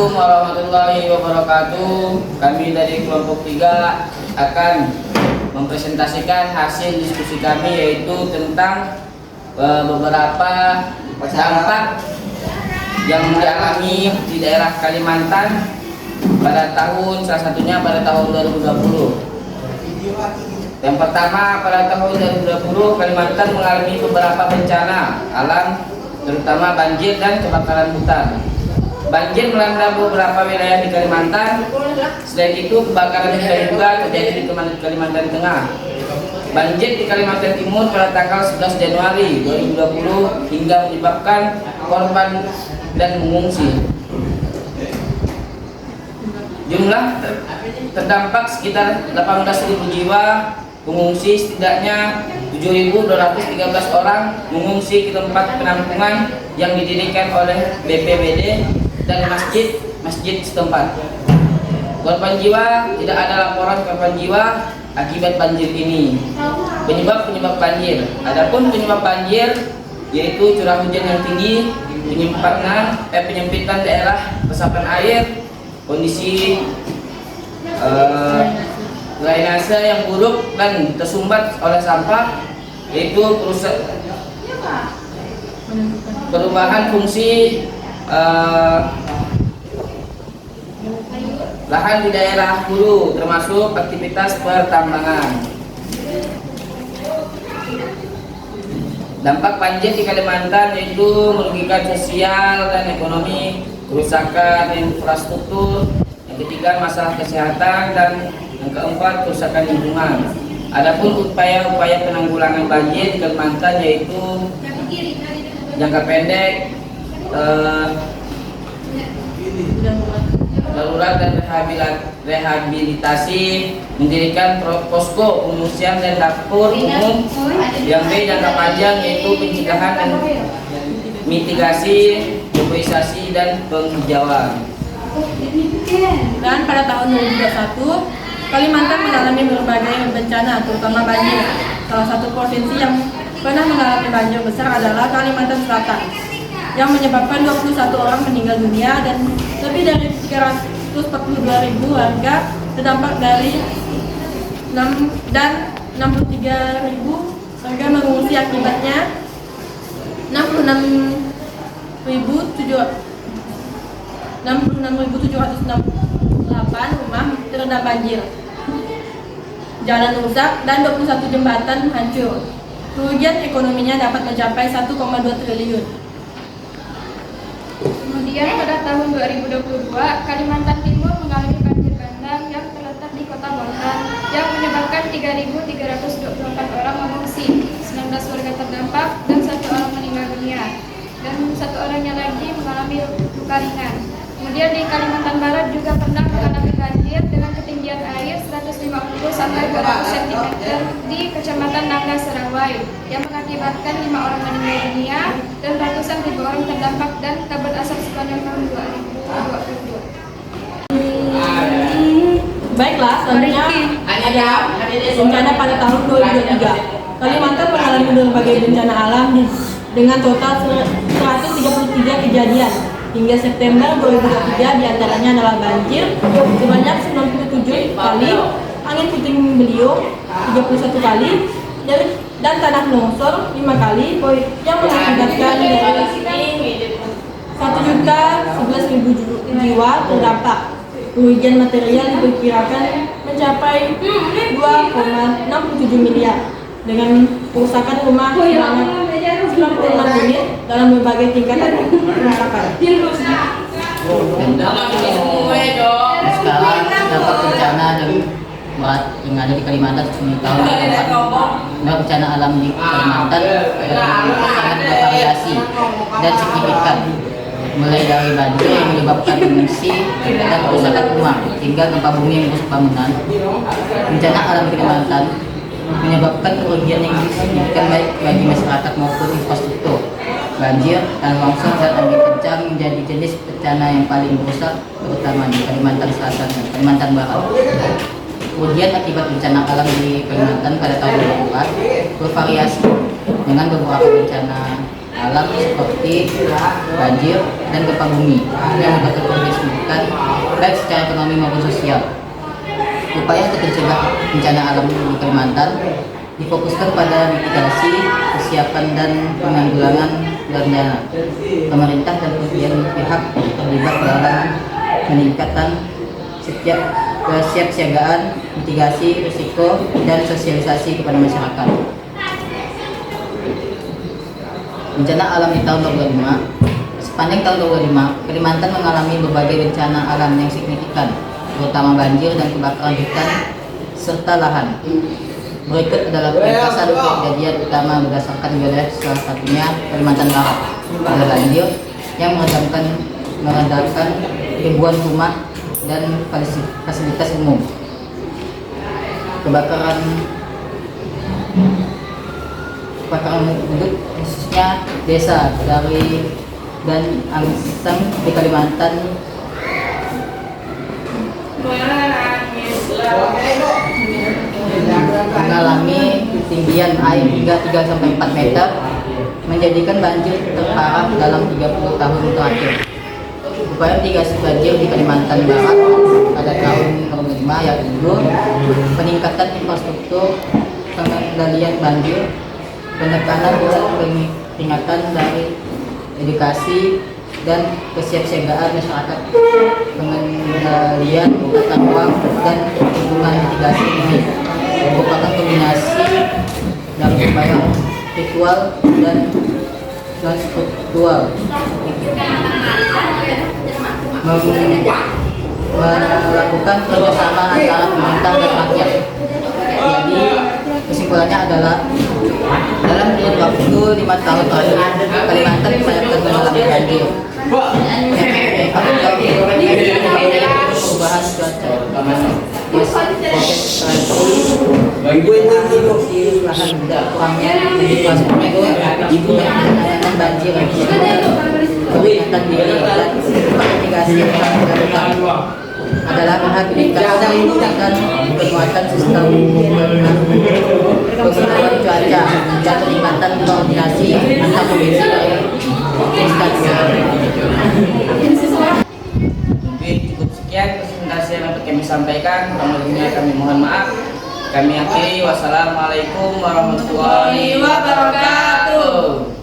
Assalamualaikum warahmatullahi wabarakatuh. Kami dari kelompok 3 akan mempresentasikan hasil diskusi kami, yaitu tentang beberapa dampak yang dialami di daerah Kalimantan pada salah satunya pada tahun 2020. Yang pertama, pada tahun 2020 Kalimantan mengalami beberapa bencana alam, terutama banjir dan kebakaran hutan. Banjir melanda beberapa wilayah di Kalimantan. Selain itu, kebakaran hutan juga terjadi di Kalimantan Tengah. Banjir di Kalimantan Timur pada tanggal 11 Januari 2020 hingga menyebabkan korban dan mengungsi. Jumlah terdampak sekitar 18.000 jiwa, pengungsi setidaknya 7.213 orang mengungsi ke tempat penampungan yang didirikan oleh BPBD dan masjid setempat. Korban jiwa, tidak ada laporan korban jiwa akibat banjir ini. Penyebab banjir. Adapun penyebab banjir yaitu curah hujan yang tinggi, penyempitan daerah resapan air, kondisi drainase yang buruk dan tersumbat oleh sampah, yaitu perubahan fungsi lahan di daerah hulu, termasuk aktivitas pertambangan. Dampak banjir di Kalimantan yaitu merugikan sosial dan ekonomi, kerusakan infrastruktur, yang ketiga masalah kesehatan, dan yang keempat kerusakan lingkungan. Adapun upaya-upaya penanggulangan banjir di Kalimantan yaitu jangka pendek, darurat dan rehabilitasi, mendirikan posko pengungsian dan dapur umum. Yang B, jangka panjang yaitu pencegahan dan mitigasi, urbanisasi dan penghijauan. Dan pada tahun 2021 Kalimantan mengalami berbagai bencana, terutama banjir. Salah satu provinsi yang pernah mengalami banjir besar adalah Kalimantan Selatan, yang menyebabkan 21 orang meninggal dunia dan lebih dari 342.000 warga terdampak dan 63.000 warga mengungsi. Akibatnya 66.768 rumah terendam banjir, jalan rusak, dan 21 jembatan hancur. Kerugian ekonominya dapat mencapai 1,2 triliun. Kemudian pada tahun 2022, Kalimantan Timur mengalami banjir bandang yang terletak di Kota Batam yang menyebabkan 3.324 orang mengungsi, 19 warga terdampak, dan 1 orang meninggal dunia, dan 1 orangnya lagi mengalami luka ringan. Kemudian di Kalimantan Barat juga pernah mengalami banjir dengan ketinggian air 150 sampai 200 cm di Kecamatan Nangga, Serawai, yang mengakibatkan 5 orang meninggal dunia dan ratusan ribu orang terdampak dan kabut asap sepanjang tahun 2022. Baiklah, selanjutnya ada bencana pada tahun 2023. Kalimantan mengalami berbagai bencana alam dengan total 133 kejadian. Hingga September 2023 diantaranya adalah banjir sebanyak 97 kali, angin puting beliung 31 kali, dan tanah longsor 5 kali yang mengakibatkan dari 1.011.000 jiwa terdampak. Kerugian material diperkirakan mencapai 2,67 miliar dengan kerusakan rumah sebanyak 96 unit dalam berbagai tingkatan kerusakan. Sekarang dampak bencana yang ada di Kalimantan di tahun 2024. Bencana alam di Kalimantan sangat bervariasi dan signifikan, mulai dari banjir yang menyebabkan mengungsi dan kerusakan rumah hingga gempa bumi yang merusak bangunan. Bencana alam di Kalimantan menyebabkan kerugian yang signifikan baik bagi masyarakat maupun infrastruktur. Banjir, tanah longsor, dan angin kencang menjadi jenis bencana yang paling merusak, terutama di Kalimantan Selatan dan Kalimantan Barat. Kemudian akibat bencana alam di Kalimantan pada tahun 2024 bervariasi dengan beberapa bencana alam seperti banjir dan gempa bumi yang menyebabkan kerugian signifikan signifikan baik secara ekonomi maupun sosial. Upaya untuk mencegah bencana alam di Kalimantan difokuskan pada mitigasi, kesiapan dan penanggulangan bencana. Pemerintah dan kemudian pihak terlibat dalam meningkatkan kesiapsiagaan, mitigasi risiko dan sosialisasi kepada masyarakat. Bencana alam di tahun 2005. Sepanjang tahun 2005, Kalimantan mengalami berbagai bencana alam yang signifikan, terutama banjir dan kebakaran hutan serta lahan. Berikut adalah ringkasan kejadian utama berdasarkan wilayah, salah satunya Kalimantan Barat. Ada banjir yang merendahkan ribuan rumah dan fasilitas umum. Kebakaran penduduk khususnya desa dari dan Angsang di Kalimantan mengalami ketinggian air hingga 3-4 meter, menjadikan banjir terparah dalam 30 tahun terakhir. Upaya mitigasi banjir di Kalimantan Barat pada tahun 2005 yaitu peningkatan infrastruktur pengendalian banjir, penekanan peringatan dari edukasi dan kesiapsiagaan masyarakat, pengendalian tata ruang dan hubungan mitigasi ini merupakan kombinasi dari upaya ritual dan struktural melakukan kerjasama antara pemerintah dan rakyat. Jadi kesimpulannya adalah dalam kurun waktu 5 tahun terakhir Kalimantan kebanyakan mengalami banjir. Perubahan cuaca, lahan kurangnya penanganan banjir, peringatan diri dan mitigasi yang dilakukan adalah rehabilitasi dan penguatan sistem pemantauan cuaca dan peningkatan koordinasi antar provinsi dan instansi. Mungkin cukup sekian presentasi yang dapat kami sampaikan. Kurang lebihnya kami mohon maaf. Kami akhiri. Wassalamualaikum warahmatullahi wabarakatuh.